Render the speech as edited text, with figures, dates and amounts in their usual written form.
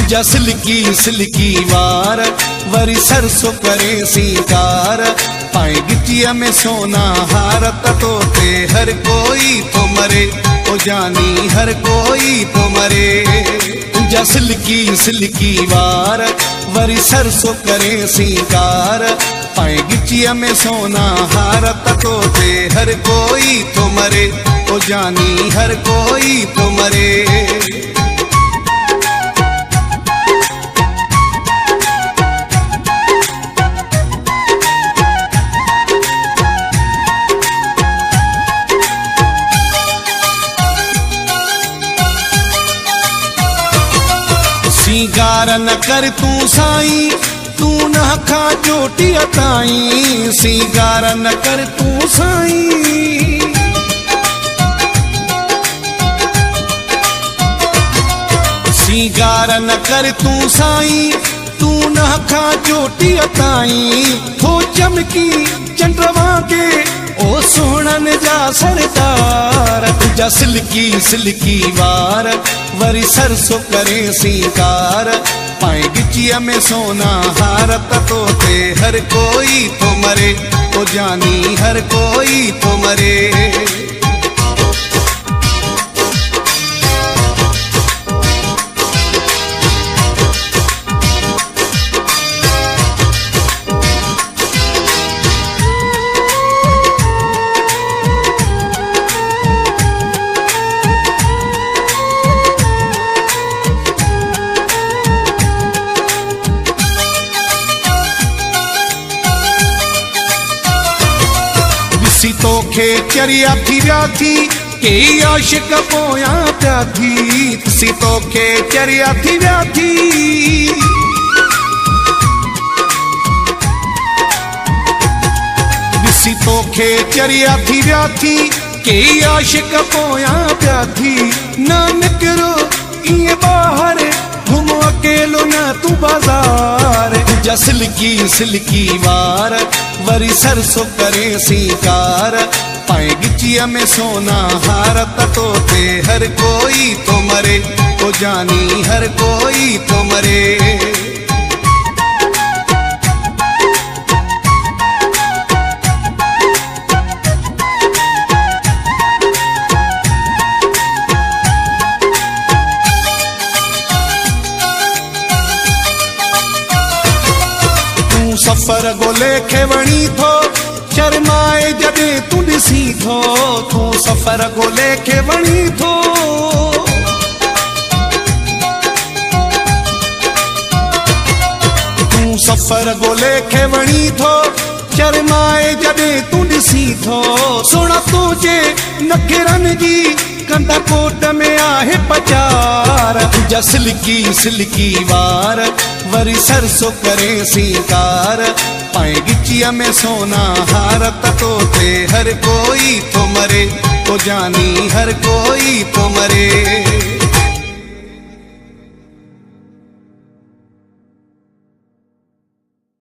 तुझा silky silky वार worry सरसों करे सिंगार पाए गिटिया में सोना हार तो ते हर कोई तो मरे ओ जानी हर कोई तो मरे तुझा सिल्की सिल्की वार वरी सरसों करे सिंगार पाए गिटिया में सोना हार तो ते हर कोई तो मरे ओ जानी हर कोई तो मरे सिंगार न कर तू साईं तू न खा चोटी ताईं सिंगार न कर तू साईं सिंगार न कर तू साईं तू न खा चोटी ताईं हो चमकी चंद्रमा के ओ सोहणन जा सरदार तुझा सिल्की सिल्की वार वरी सरसों करे सिंगार पाए गिचिया में सोना हार तो ते हर कोई तो मरे ओ जानी हर कोई तो मरे तोखे चरिया थी व्या थी के आशिक पोया प्या थी सी तोखे चरिया थी व्या थी सी तोखे चरिया थी व्या थी के आशिक पोया प्या थी ना निकरो इए बाहर घुमो अकेलो न तू बाजार तुझा सिल्की सिल्की वार वरी सरसों करे सिंगार पाए गिचिया में सोना हार तो ते हर कोई तो मरे ओ जानी हर कोई तो मरे सफर गोले खेवणी थो शर्माए जडे तू ॾिसी थो तू सफर गोले खेवणी थो तू सफर गोले खेवणी थो शर्माए जडे तू ॾिसी थो सोना तुझे नखरन जी कंदा कोट में आहे पचार तुझा सिल्की सिल्की वार वरी सरसों करे सिंगार पाए गिचिया में सोना हार तो ते हर कोई तो मरे ओ जानी हर कोई तो मरे